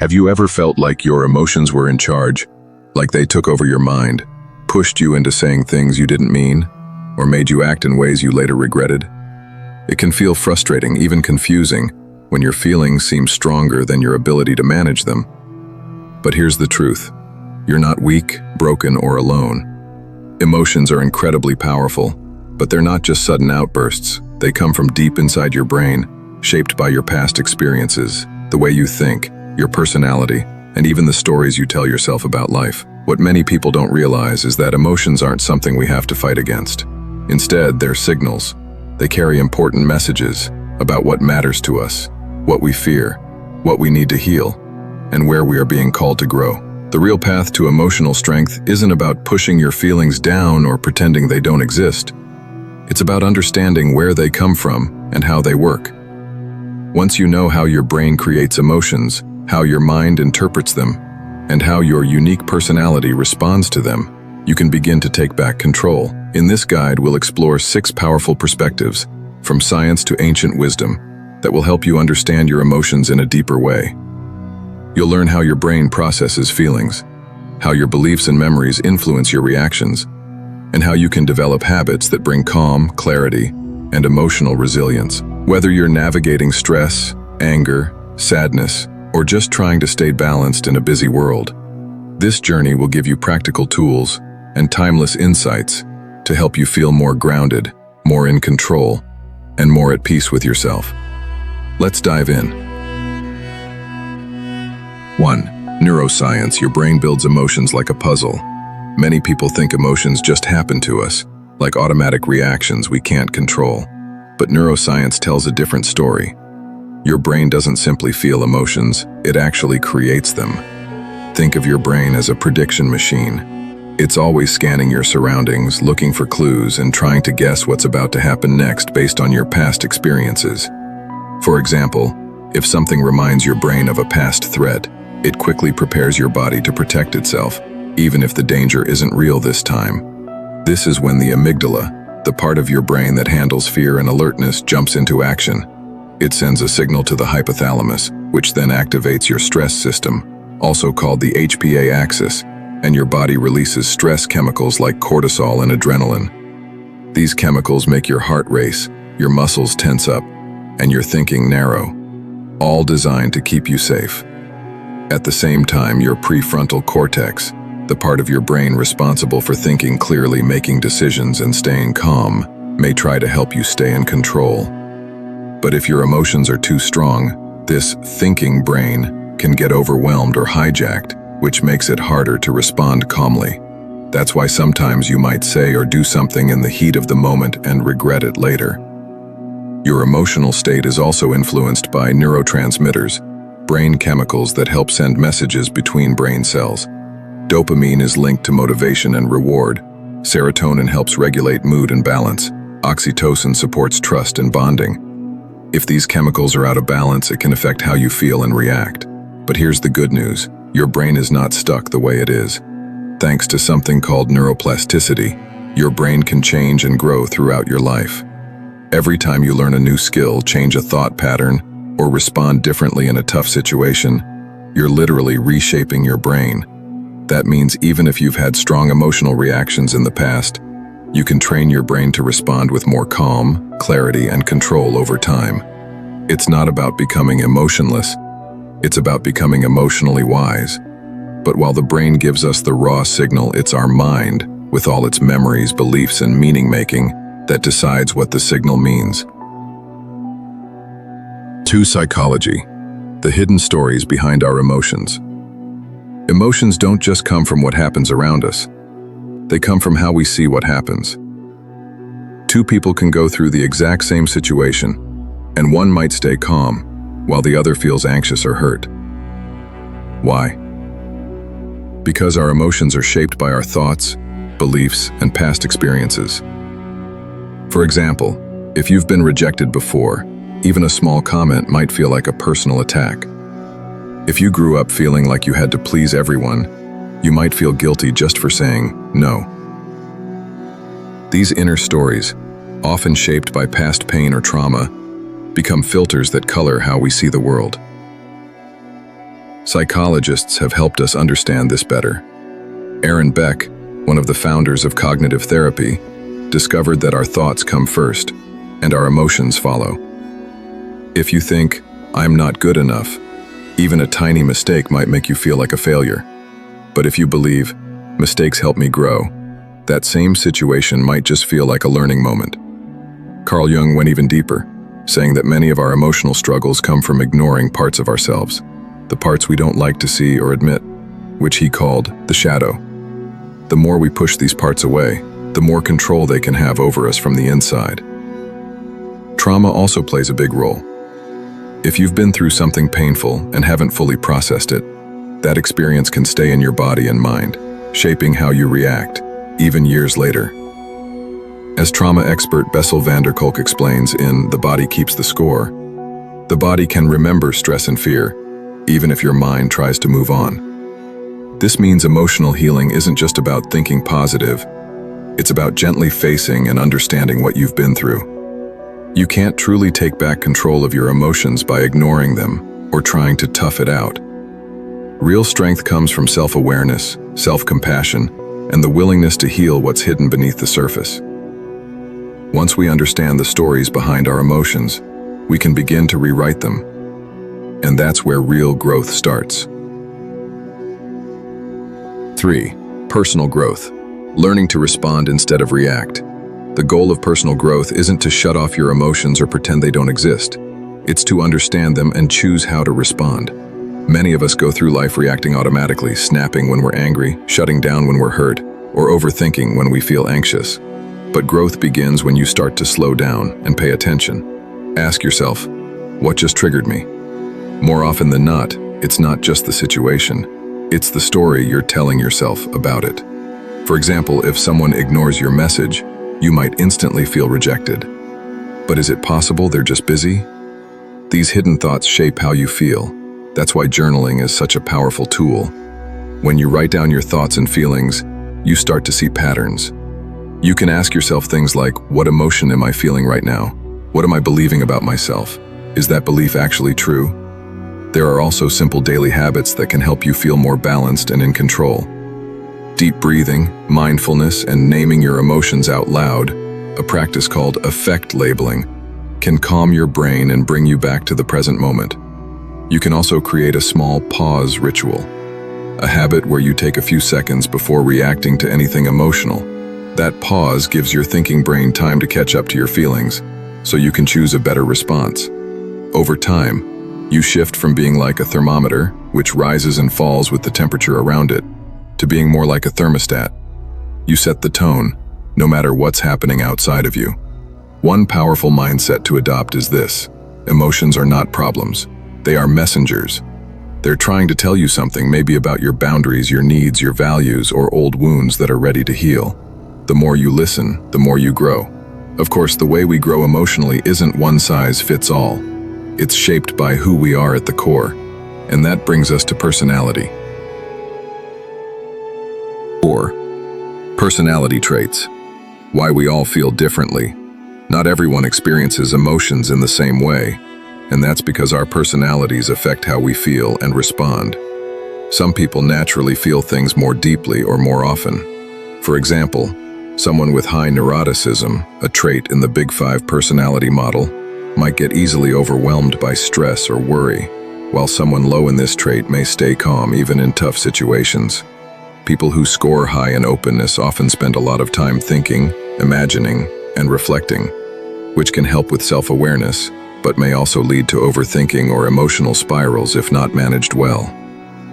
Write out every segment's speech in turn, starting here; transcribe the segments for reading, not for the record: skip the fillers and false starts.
Have you ever felt like your emotions were in charge? Like they took over your mind, pushed you into saying things you didn't mean, or made you act in ways you later regretted? It can feel frustrating, even confusing, when your feelings seem stronger than your ability to manage them. But here's the truth. You're not weak, broken, or alone. Emotions are incredibly powerful, but they're not just sudden outbursts. They come from deep inside your brain, shaped by your past experiences, the way you think, your personality, and even the stories you tell yourself about life. What many people don't realize is that emotions aren't something we have to fight against. Instead, they're signals. They carry important messages about what matters to us, what we fear, what we need to heal, and where we are being called to grow. The real path to emotional strength isn't about pushing your feelings down or pretending they don't exist. It's about understanding where they come from and how they work. Once you know how your brain creates emotions, how your mind interprets them, and how your unique personality responds to them, you can begin to take back control. In this guide, we'll explore 6 powerful perspectives, from science to ancient wisdom, that will help you understand your emotions in a deeper way. You'll learn how your brain processes feelings, how your beliefs and memories influence your reactions, and how you can develop habits that bring calm, clarity, and emotional resilience. Whether you're navigating stress, anger, sadness, or just trying to stay balanced in a busy world, this journey will give you practical tools and timeless insights to help you feel more grounded, more in control, and more at peace with yourself. Let's dive in. 1. Neuroscience. Your brain builds emotions like a puzzle. Many people think emotions just happen to us, like automatic reactions we can't control. But neuroscience tells a different story. Your brain doesn't simply feel emotions, it actually creates them. Think of your brain as a prediction machine. It's always scanning your surroundings, looking for clues, and trying to guess what's about to happen next based on your past experiences. For example, if something reminds your brain of a past threat, it quickly prepares your body to protect itself, even if the danger isn't real this time. This is when the amygdala, the part of your brain that handles fear and alertness, jumps into action. It sends a signal to the hypothalamus, which then activates your stress system, also called the HPA axis, and your body releases stress chemicals like cortisol and adrenaline. These chemicals make your heart race, your muscles tense up, and your thinking narrow, all designed to keep you safe. At the same time, your prefrontal cortex, the part of your brain responsible for thinking clearly, making decisions, and staying calm, may try to help you stay in control. But if your emotions are too strong, this thinking brain can get overwhelmed or hijacked, which makes it harder to respond calmly. That's why sometimes you might say or do something in the heat of the moment and regret it later. Your emotional state is also influenced by neurotransmitters, brain chemicals that help send messages between brain cells. Dopamine is linked to motivation and reward. Serotonin helps regulate mood and balance. Oxytocin supports trust and bonding. If these chemicals are out of balance, it can affect how you feel and react. But here's the good news. Your brain is not stuck the way it is. Thanks to something called neuroplasticity, your brain can change and grow throughout your life. Every time you learn a new skill, change a thought pattern, or respond differently in a tough situation, you're literally reshaping your brain. That means even if you've had strong emotional reactions in the past, you can train your brain to respond with more calm, clarity, and control over time. It's not about becoming emotionless, it's about becoming emotionally wise. But while the brain gives us the raw signal, it's our mind, with all its memories, beliefs, and meaning-making, that decides what the signal means. 2. Psychology. The hidden stories behind our emotions. Emotions don't just come from what happens around us. They come from how we see what happens. 2 people can go through the exact same situation, and one might stay calm, while the other feels anxious or hurt. Why? Because our emotions are shaped by our thoughts, beliefs, and past experiences. For example, if you've been rejected before, even a small comment might feel like a personal attack. If you grew up feeling like you had to please everyone, you might feel guilty just for saying no. These inner stories, often shaped by past pain or trauma, become filters that color how we see the world. Psychologists have helped us understand this better. Aaron Beck, one of the founders of cognitive therapy, discovered that our thoughts come first, and our emotions follow. If you think, "I'm not good enough," even a tiny mistake might make you feel like a failure. But if you believe, "Mistakes help me grow," that same situation might just feel like a learning moment. Carl Jung went even deeper, saying that many of our emotional struggles come from ignoring parts of ourselves, the parts we don't like to see or admit, which he called the shadow. The more we push these parts away, the more control they can have over us from the inside. Trauma also plays a big role. If you've been through something painful and haven't fully processed it, that experience can stay in your body and mind, shaping how you react, even years later. As trauma expert Bessel van der Kolk explains in The Body Keeps the Score, the body can remember stress and fear, even if your mind tries to move on. This means emotional healing isn't just about thinking positive, it's about gently facing and understanding what you've been through. You can't truly take back control of your emotions by ignoring them or trying to tough it out. Real strength comes from self-awareness, self-compassion, and the willingness to heal what's hidden beneath the surface. Once we understand the stories behind our emotions, we can begin to rewrite them. And that's where real growth starts. 3. Personal growth. Learning to respond instead of react. The goal of personal growth isn't to shut off your emotions or pretend they don't exist. It's to understand them and choose how to respond. Many of us go through life reacting automatically, snapping when we're angry, shutting down when we're hurt, or overthinking when we feel anxious. But growth begins when you start to slow down and pay attention. Ask yourself, what just triggered me? More often than not, it's not just the situation, it's the story you're telling yourself about it. For example, if someone ignores your message, you might instantly feel rejected. But is it possible they're just busy? These hidden thoughts shape how you feel. That's why journaling is such a powerful tool. When you write down your thoughts and feelings, you start to see patterns. You can ask yourself things like, what emotion am I feeling right now? What am I believing about myself? Is that belief actually true? There are also simple daily habits that can help you feel more balanced and in control. Deep breathing, mindfulness, and naming your emotions out loud, a practice called affect labeling, can calm your brain and bring you back to the present moment. You can also create a small pause ritual, a habit where you take a few seconds before reacting to anything emotional. That pause gives your thinking brain time to catch up to your feelings, so you can choose a better response. Over time, you shift from being like a thermometer, which rises and falls with the temperature around it, to being more like a thermostat. You set the tone, no matter what's happening outside of you. One powerful mindset to adopt is this: emotions are not problems. They are messengers. They're trying to tell you something, maybe about your boundaries, your needs, your values, or old wounds that are ready to heal. The more you listen, the more you grow. Of course, the way we grow emotionally isn't one size fits all. It's shaped by who we are at the core. And that brings us to personality. 4. Personality traits. Why we all feel differently. Not everyone experiences emotions in the same way, and that's because our personalities affect how we feel and respond. Some people naturally feel things more deeply or more often. For example, someone with high neuroticism, a trait in the Big Five personality model, might get easily overwhelmed by stress or worry, while someone low in this trait may stay calm even in tough situations. People who score high in openness often spend a lot of time thinking, imagining, and reflecting, which can help with self-awareness, but may also lead to overthinking or emotional spirals if not managed well.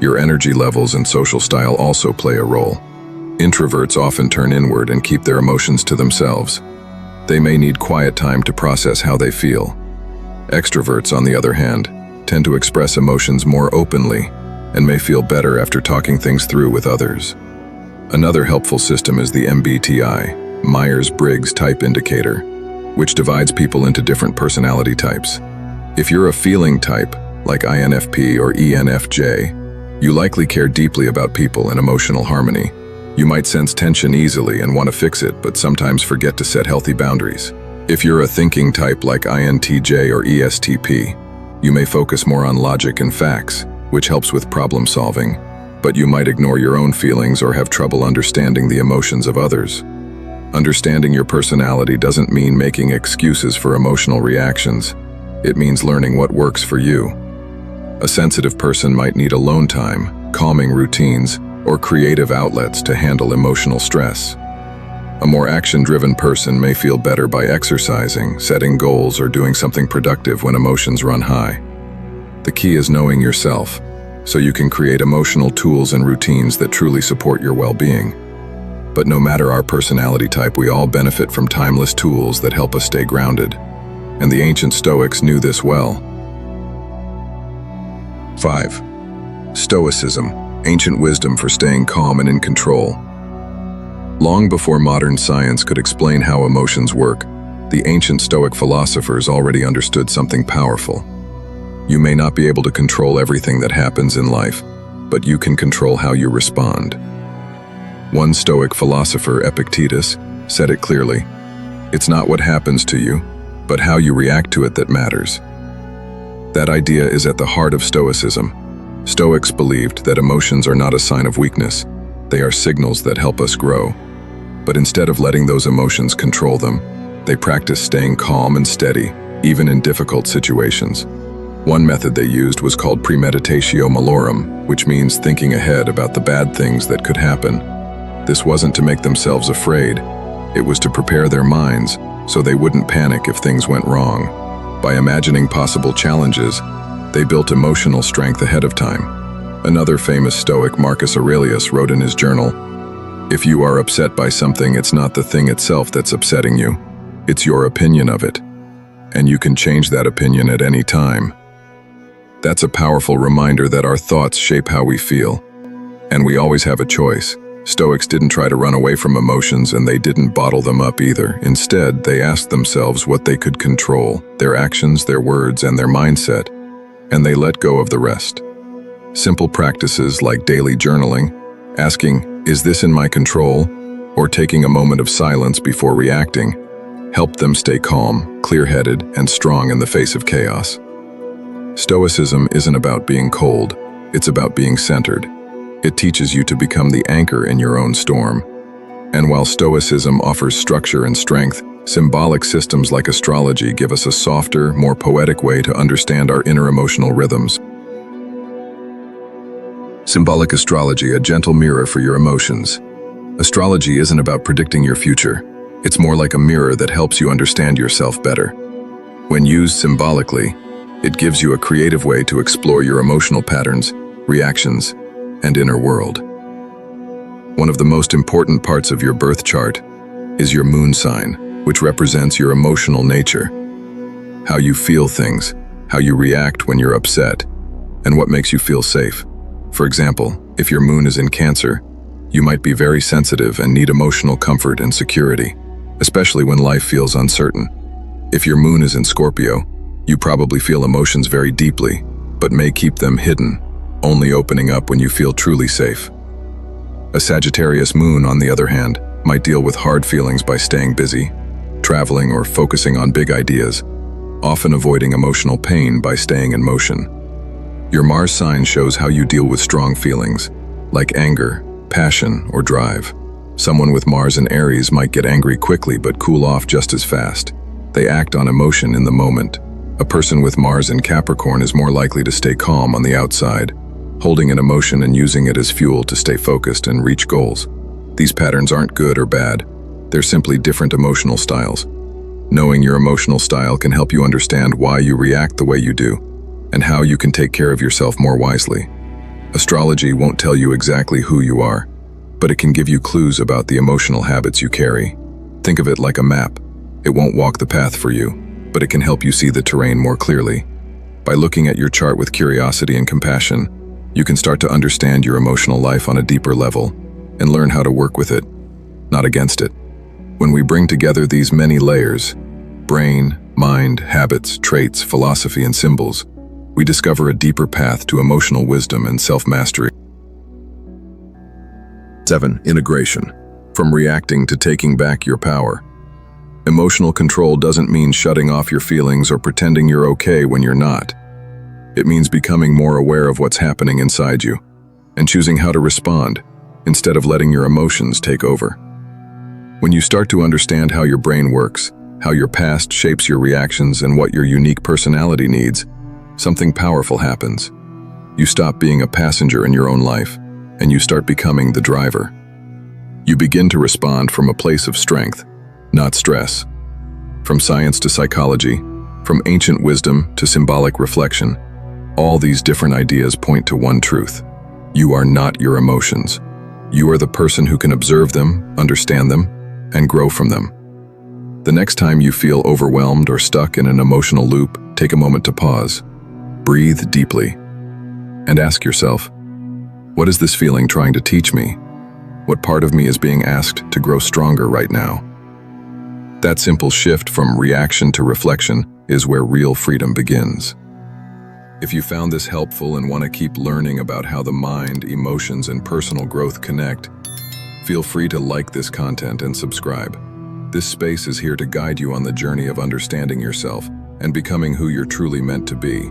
Your energy levels and social style also play a role. Introverts often turn inward and keep their emotions to themselves. They may need quiet time to process how they feel. Extroverts, on the other hand, tend to express emotions more openly and may feel better after talking things through with others. Another helpful system is the MBTI, Myers-Briggs Type Indicator, which divides people into different personality types. If you're a feeling type, like INFP or ENFJ, you likely care deeply about people and emotional harmony. You might sense tension easily and want to fix it, but sometimes forget to set healthy boundaries. If you're a thinking type like INTJ or ESTP, you may focus more on logic and facts, which helps with problem solving, but you might ignore your own feelings or have trouble understanding the emotions of others. Understanding your personality doesn't mean making excuses for emotional reactions. It means learning what works for you. A sensitive person might need alone time, calming routines, or creative outlets to handle emotional stress. A more action-driven person may feel better by exercising, setting goals, or doing something productive when emotions run high. The key is knowing yourself, so you can create emotional tools and routines that truly support your well-being. But no matter our personality type, we all benefit from timeless tools that help us stay grounded. And the ancient Stoics knew this well. 5. Stoicism, ancient wisdom for staying calm and in control. Long before modern science could explain how emotions work, the ancient Stoic philosophers already understood something powerful. You may not be able to control everything that happens in life, but you can control how you respond. One Stoic philosopher, Epictetus, said it clearly: "It's not what happens to you, but how you react to it that matters." That idea is at the heart of Stoicism. Stoics believed that emotions are not a sign of weakness, they are signals that help us grow. But instead of letting those emotions control them, they practiced staying calm and steady, even in difficult situations. One method they used was called premeditatio malorum, which means thinking ahead about the bad things that could happen. This wasn't to make themselves afraid, it was to prepare their minds so they wouldn't panic if things went wrong. By imagining possible challenges, they built emotional strength ahead of time. Another famous Stoic, Marcus Aurelius, wrote in his journal, "If you are upset by something, it's not the thing itself that's upsetting you, it's your opinion of it. And you can change that opinion at any time." That's a powerful reminder that our thoughts shape how we feel, and we always have a choice. Stoics didn't try to run away from emotions, and they didn't bottle them up either. Instead, they asked themselves what they could control: their actions, their words, and their mindset, and they let go of the rest. Simple practices like daily journaling, asking, "Is this in my control?" or taking a moment of silence before reacting, helped them stay calm, clear-headed, and strong in the face of chaos. Stoicism isn't about being cold, it's about being centered. It teaches you to become the anchor in your own storm. And while Stoicism offers structure and strength, symbolic systems like astrology give us a softer, more poetic way to understand our inner emotional rhythms. Symbolic astrology, a gentle mirror for your emotions. Astrology isn't about predicting your future. It's more like a mirror that helps you understand yourself better. When used symbolically, it gives you a creative way to explore your emotional patterns, reactions, and inner world. One of the most important parts of your birth chart is your moon sign, which represents your emotional nature. How you feel things, how you react when you're upset, and what makes you feel safe. For example, if your moon is in Cancer, you might be very sensitive and need emotional comfort and security, especially when life feels uncertain. If your moon is in Scorpio, you probably feel emotions very deeply, but may keep them hidden, only opening up when you feel truly safe. A Sagittarius moon, on the other hand, might deal with hard feelings by staying busy, traveling, or focusing on big ideas, often avoiding emotional pain by staying in motion. Your Mars sign shows how you deal with strong feelings, like anger, passion, or drive. Someone with Mars in Aries might get angry quickly but cool off just as fast. They act on emotion in the moment. A person with Mars in Capricorn is more likely to stay calm on the outside, holding an emotion and using it as fuel to stay focused and reach goals. These patterns aren't good or bad. They're simply different emotional styles. Knowing your emotional style can help you understand why you react the way you do, and how you can take care of yourself more wisely. Astrology won't tell you exactly who you are, but it can give you clues about the emotional habits you carry. Think of it like a map. It won't walk the path for you, but it can help you see the terrain more clearly. By looking at your chart with curiosity and compassion, you can start to understand your emotional life on a deeper level and learn how to work with it, not against it. When we bring together these many layers, brain, mind, habits, traits, philosophy, and symbols, we discover a deeper path to emotional wisdom and self-mastery. 7. Integration. From reacting to taking back your power. Emotional control doesn't mean shutting off your feelings or pretending you're okay when you're not. It means becoming more aware of what's happening inside you and choosing how to respond instead of letting your emotions take over. When you start to understand how your brain works, how your past shapes your reactions, and what your unique personality needs, something powerful happens. You stop being a passenger in your own life, and you start becoming the driver. You begin to respond from a place of strength, not stress. From science to psychology, from ancient wisdom to symbolic reflection, all these different ideas point to one truth. You are not your emotions. You are the person who can observe them, understand them, and grow from them. The next time you feel overwhelmed or stuck in an emotional loop, take a moment to pause, breathe deeply, and ask yourself, what is this feeling trying to teach me? What part of me is being asked to grow stronger right now? That simple shift from reaction to reflection is where real freedom begins. If you found this helpful and want to keep learning about how the mind, emotions, and personal growth connect, feel free to like this content and subscribe. This space is here to guide you on the journey of understanding yourself and becoming who you're truly meant to be.